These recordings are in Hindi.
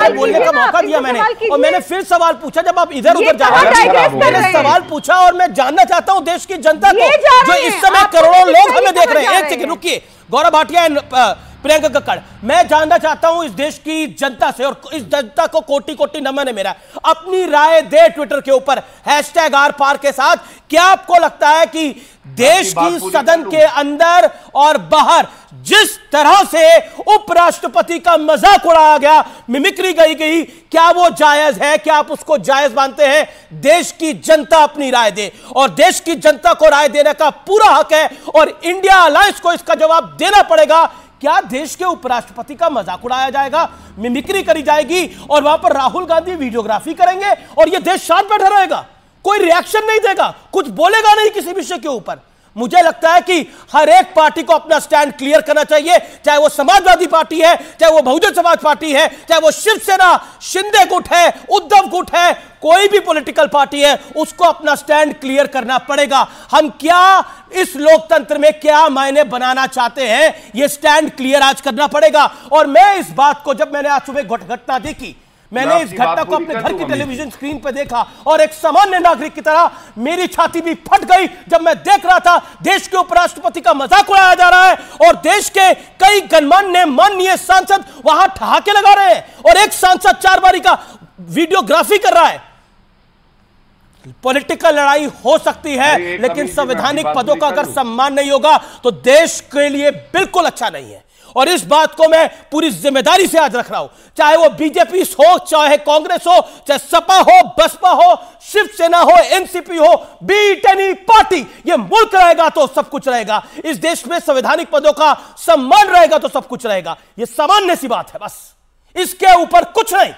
मुझे बोलने का मौका दिया मैंने, और मैंने फिर सवाल पूछा। जब आप इधर उधर जा रहे हैं, मैंने सवाल पूछा और मैं जानना चाहता हूं देश की जनता को, जो इस समय करोड़ों लोग हमें देख रहे हैं। एक सेकंड रुकिए, गौरव भाटिया, प्रियंका कक्कड़, मैं जानना चाहता हूं इस देश की जनता से, और इस जनता को कोटि कोटि नमन है मेरा, अपनी राय दे ट्विटर के ऊपर #R के साथ। क्या आपको लगता है कि देश की सदन के अंदर और बाहर जिस तरह से उपराष्ट्रपति का मजाक उड़ाया गया, मिमिक्री गई, क्या वो जायज है? क्या आप उसको जायज मानते हैं? देश की जनता अपनी राय दे, और देश की जनता को राय देने का पूरा हक है, और इंडिया अलायंस को इसका जवाब देना पड़ेगा। क्या देश के उपराष्ट्रपति का मजाक उड़ाया जाएगा, मिमिक्री करी जाएगी, और वहां पर राहुल गांधी वीडियोग्राफी करेंगे, और यह देश शांत बैठा रहेगा, कोई रिएक्शन नहीं देगा, कुछ बोलेगा नहीं किसी विषय के ऊपर? मुझे लगता है कि हर एक पार्टी को अपना स्टैंड क्लियर करना चाहिए, चाहे वो समाजवादी पार्टी है, चाहे वो बहुजन समाज पार्टी है, चाहे वो शिवसेना, शिंदे गुट है, उद्धव गुट है, कोई भी पॉलिटिकल पार्टी है, उसको अपना स्टैंड क्लियर करना पड़ेगा। हम क्या इस लोकतंत्र में क्या मायने बनाना चाहते हैं, यह स्टैंड क्लियर आज करना पड़ेगा। और मैं इस बात को, जब मैंने आज सुबह घटना देखी, मैंने इस घटना को अपने घर की टेलीविजन स्क्रीन पर देखा, और एक सामान्य नागरिक की तरह मेरी छाती भी फट गई जब मैं देख रहा था देश के उपराष्ट्रपति का मजाक उड़ाया जा रहा है, और देश के कई गणमान्य माननीय सांसद वहां ठहाके लगा रहे हैं, और एक सांसद 4 बारी का वीडियोग्राफी कर रहा है। पॉलिटिकल लड़ाई हो सकती है, लेकिन संवैधानिक पदों का अगर सम्मान नहीं होगा तो देश के लिए बिल्कुल अच्छा नहीं है। और इस बात को मैं पूरी जिम्मेदारी से आज रख रहा हूं, चाहे वो बीजेपी हो, चाहे कांग्रेस हो, चाहे सपा हो, बसपा हो, शिवसेना हो, एनसीपी हो, बीट एनी पार्टी, ये मुल्क रहेगा तो सब कुछ रहेगा। इस देश में संवैधानिक पदों का सम्मान रहेगा तो सब कुछ रहेगा। ये सामान्य सी बात है, बस इसके ऊपर कुछ नहीं।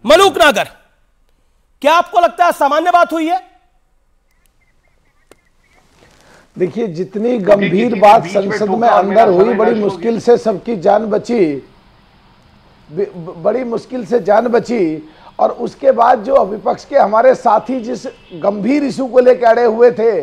मलूक नागर, क्या आपको लगता है सामान्य बात हुई है? देखिए, जितनी गंभीर बात संसद में अंदर हुई, बड़ी मुश्किल से सबकी जान बची, बड़ी मुश्किल से जान बची। और उसके बाद जो विपक्ष के हमारे साथी जिस गंभीर इशू को लेकर अड़े हुए थे,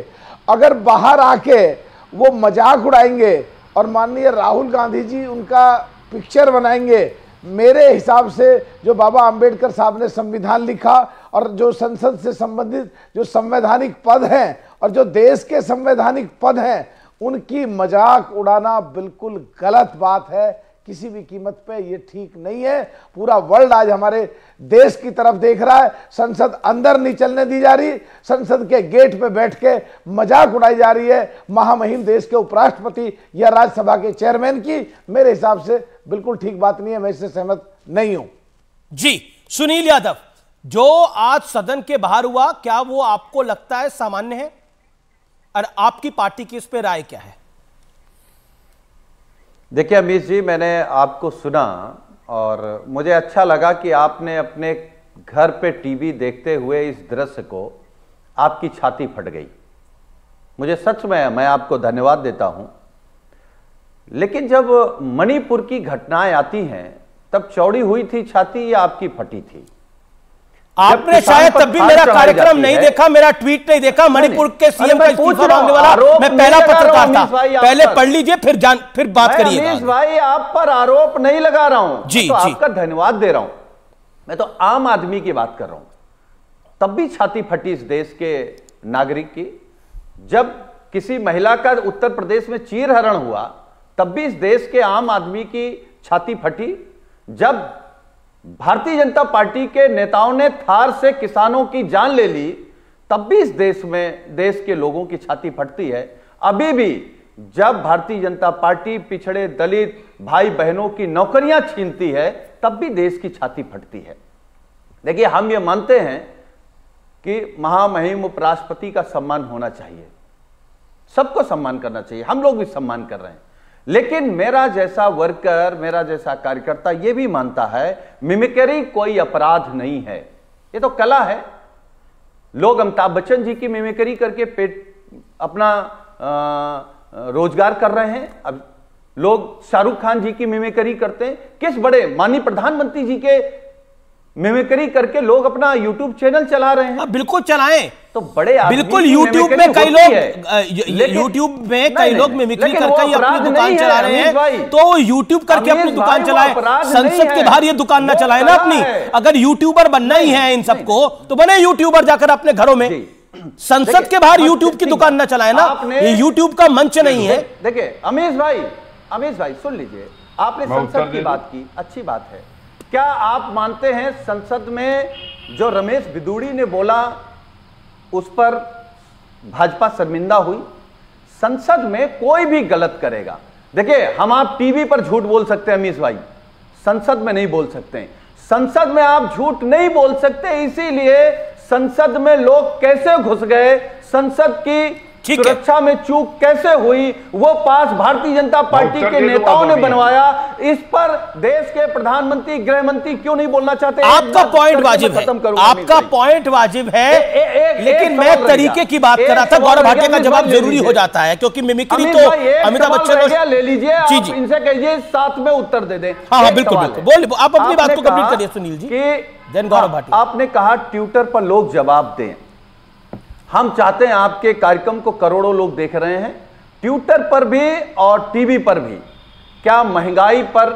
अगर बाहर आके वो मजाक उड़ाएंगे और माननीय राहुल गांधी जी उनका पिक्चर बनाएंगे, मेरे हिसाब से जो बाबा अंबेडकर साहब ने संविधान लिखा और जो संसद से संबंधित जो संवैधानिक पद हैं और जो देश के संवैधानिक पद हैं, उनकी मजाक उड़ाना बिल्कुल गलत बात है। किसी भी कीमत पे ये ठीक नहीं है। पूरा वर्ल्ड आज हमारे देश की तरफ देख रहा है। संसद अंदर नहीं चलने दी जा रही, संसद के गेट पे बैठ के मजाक उड़ाई जा रही है महामहिम देश के उपराष्ट्रपति या राज्यसभा के चेयरमैन की। मेरे हिसाब से बिल्कुल ठीक बात नहीं है, मैं इससे सहमत नहीं हूं। जी, सुनील यादव, जो आज सदन के बाहर हुआ, क्या वो आपको लगता है सामान्य है, और आपकी पार्टी की इस पे राय क्या है? देखिए अमीश जी, मैंने आपको सुना और मुझे अच्छा लगा कि आपने अपने घर पे टीवी देखते हुए इस दृश्य को, आपकी छाती फट गई। मुझे सच में, मैं आपको धन्यवाद देता हूं। लेकिन जब मणिपुर की घटनाएं आती हैं, तब चौड़ी हुई थी छाती या आपकी फटी थी? आपने शायद तब भी मेरा कार्यक्रम नहीं देखा, मेरा ट्वीट नहीं देखा। मणिपुर के सीएम का इस्तीफा मांगने वाला मैं पहला पत्रकार था। पहले पढ़ लीजिए, फिर बात करिए। अमीश भाई, आप पर आरोप नहीं लगा रहा हूं, जी, तो आपका धन्यवाद दे रहा हूं। मैं तो आम आदमी की बात कर रहा हूं। तब भी छाती फटी इस देश के नागरिक की। जब किसी महिला का उत्तर प्रदेश में चीरहरण हुआ, तब भी इस देश के आम आदमी की छाती फटी। जब भारतीय जनता पार्टी के नेताओं ने थार से किसानों की जान ले ली, तब भी इस देश में देश के लोगों की छाती फटती है। अभी भी जब भारतीय जनता पार्टी पिछड़े दलित भाई बहनों की नौकरियां छीनती है, तब भी देश की छाती फटती है। देखिए, हम ये मानते हैं कि महामहिम उपराष्ट्रपति का सम्मान होना चाहिए, सबको सम्मान करना चाहिए, हम लोग भी सम्मान कर रहे हैं। लेकिन मेरा जैसा वर्कर, मेरा जैसा कार्यकर्ता ये भी मानता है मिमिक्री कोई अपराध नहीं है, ये तो कला है। लोग अमिताभ बच्चन जी की मिमिक्री करके अपना रोजगार कर रहे हैं। अब लोग शाहरुख खान जी की मिमिक्री करते हैं। किस बड़े माननीय प्रधानमंत्री जी के मिमिक्री करके लोग अपना यूट्यूब चैनल चला रहे हैं। बिल्कुल चलाएं, तो बड़े बिल्कुल यूट्यूब में कई लोग मिमिक्री करके अपनी दुकान चला रहे हैं, तो यूट्यूब करके अपनी दुकान चलाएं। संसद के बाहर ये दुकान ना चलाए ना अपनी। अगर यूट्यूबर बनना ही है इन सबको तो बने यूट्यूबर जाकर अपने घरों में। संसद के बाहर यूट्यूब की दुकान ना चलाए ना, ये यूट्यूब का मंच नहीं है। देखिए अमीश भाई सुन लीजिए, आपने संसद की बात की, अच्छी बात है। क्या आप मानते हैं संसद में जो रमेश बिदूड़ी ने बोला उस पर भाजपा शर्मिंदा हुई? संसद में कोई भी गलत करेगा, देखिए हम आप टीवी पर झूठ बोल सकते हैं अमीश भाई, संसद में नहीं बोल सकते हैं। संसद में आप झूठ नहीं बोल सकते, इसीलिए संसद में लोग कैसे घुस गए, संसद की सुरक्षा में चूक कैसे हुई, वो पास भारतीय जनता पार्टी के नेताओं ने बनवाया। इस पर देश के प्रधानमंत्री गृह मंत्री क्यों नहीं बोलना चाहते? आपका पॉइंट वाजिब है, आपका पॉइंट वाजिब है, लेकिन मैं तरीके की बात कर रहा था। गौरव भाटिया का जवाब जरूरी हो जाता है क्योंकि मिमिक्री तो अमिताभ बच्चन ले लीजिए, इनसे कहिए साथ में उत्तर दे दें। हाँ बिल्कुल बिल्कुल, बोलिए, आप अपनी बात को कंप्लीट करिए सुनील जी। देन गौरव भाटिया, आपने कहा ट्विटर पर लोग जवाब दें। हम चाहते हैं, आपके कार्यक्रम को करोड़ों लोग देख रहे हैं, ट्विटर पर भी और टीवी पर भी। क्या महंगाई पर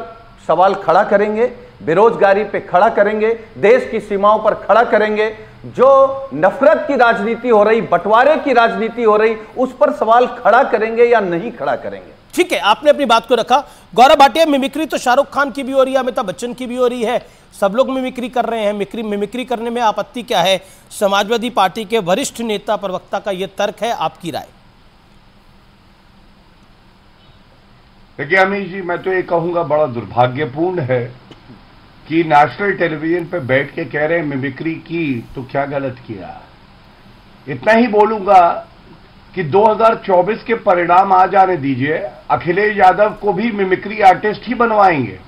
सवाल खड़ा करेंगे, बेरोजगारी पे खड़ा करेंगे, देश की सीमाओं पर खड़ा करेंगे, जो नफरत की राजनीति हो रही, बंटवारे की राजनीति हो रही, उस पर सवाल खड़ा करेंगे या नहीं खड़ा करेंगे? ठीक है, आपने अपनी बात को रखा। गौरव भाटिया, मिमिक्री तो शाहरुख खान की भी हो रही है, अमिताभ बच्चन की भी हो रही है, सब लोग मिमिक्री कर रहे हैं। मिमिक्री करने में आपत्ति क्या है? समाजवादी पार्टी के वरिष्ठ नेता प्रवक्ता का यह तर्क है, आपकी राय? देखिए अमीश जी, मैं तो ये कहूंगा बड़ा दुर्भाग्यपूर्ण है कि नेशनल टेलीविजन पे बैठ के कह रहे हैं मिमिक्री की तो क्या गलत किया। इतना ही बोलूंगा कि 2024 के परिणाम आ जाने दीजिए, अखिलेश यादव को भी मिमिक्री आर्टिस्ट ही बनवाएंगे,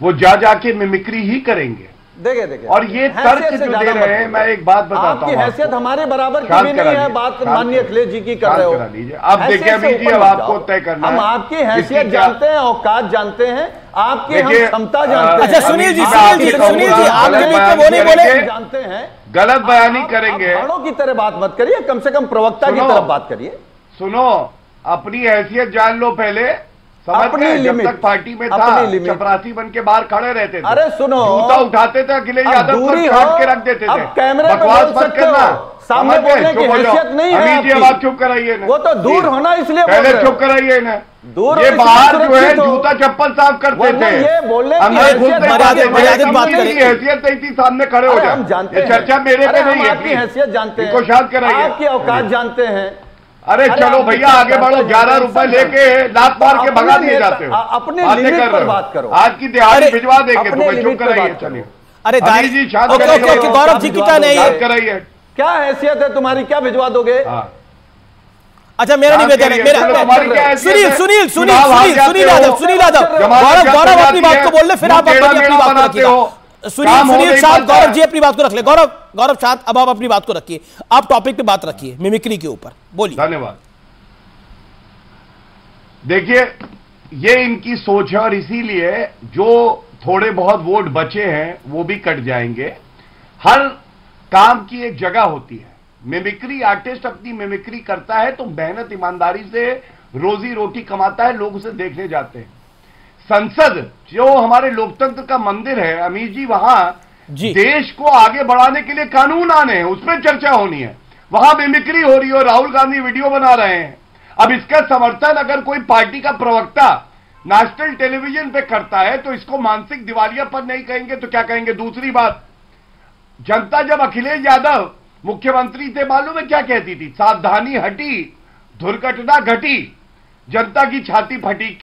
वो जाके मिमिक्री ही करेंगे। देखिए और ये तर्क जो दे रहे हैं, मैं एक बात बताता हूं, आपकी हैसियत हमारे बराबर की भी नहीं है, बात माननीय अखिलेश जी की कर रहे हो। आप देखिए अमीश जी, अब आपको तय करना है। हम आपकी हैसियत जानते हैं, औकात जानते हैं, आपकी हम क्षमता जानते हैं। अच्छा सुनील जी, आपके बीच में वो नहीं बोले, जानते हैं, गलत बयानी करेंगे। भाड़ों की तरह बात मत करिए, कम से कम प्रवक्ता की तरफ बात करिए। सुनो, अपनी हैसियत जान लो पहले। समझ गए? जब तक पार्टी में था, चपरासी बन के बाहर खड़े रहते थे, अरे सुनो, जूता उठाते थे, अखिलेश यादव को काट के रख देते थे। कैमरे पर बकवास मत करना, सामने बोलने की हैसियत नहीं है आपकी। बात चुप कराइए ना, वो तो दूर होना इसलिए पहले चुप कराइए ना। ये बाहर जो है जूता चप्पल साफ करते थे, ये बोलने की हैसियत नहीं थी, सामने खड़े हो जाए। हम जानते हैं, चर्चा मेरे पे नहीं है, आपकी हैसियत जानते हैं, इनको शांत कराइए, आपकी औकात जानते हैं। अरे चलो भैया आगे बढ़ो, 11 रुपए लेके लात मार के भगा दिए जाते हो। अपने लिमिट पर बात करो, आज की दिहाड़ी भिजवा देंगे, तुम्हें चुप कराइए। चलिए अरे जी, शांत गौरव जी की क्या नहीं है, कराइए। क्या हैसियत है तुम्हारी, क्या भिजवा दोगे? अच्छा मेरा निवेदन है, मेरा सुनील यादव, गौरव अपनी बात को बोल ले, फिर आप अपनी बात को रखिए। सुनील साहब, गौरव जी अपनी बात को रख ले। गौरव शांत, अब आप अपनी बात को रखिए, आप टॉपिक पे बात रखिए, मिमिक्री के ऊपर बोलिए। धन्यवाद। देखिए ये इनकी सोच है और इसीलिए जो थोड़े बहुत वोट बचे हैं वो भी कट जाएंगे। हर काम की एक जगह होती है। मिमिक्री आर्टिस्ट अपनी मिमिक्री करता है तो मेहनत ईमानदारी से रोजी रोटी कमाता है, लोग उसे देखने जाते हैं। संसद जो हमारे लोकतंत्र का मंदिर है अमीश जी, वहां देश को आगे बढ़ाने के लिए कानून आने हैं, उसमें चर्चा होनी है। वहां मिमिक्री हो रही है और राहुल गांधी वीडियो बना रहे हैं। अब इसका समर्थन अगर कोई पार्टी का प्रवक्ता नेशनल टेलीविजन पे करता है तो इसको मानसिक दिवालियापन नहीं कहेंगे तो क्या कहेंगे? दूसरी बात, जनता जब अखिलेश यादव मुख्यमंत्री थे मालूम है क्या कहती थी? सावधानी हटी, दुर्घटना घटी, जनता की छाती फटी।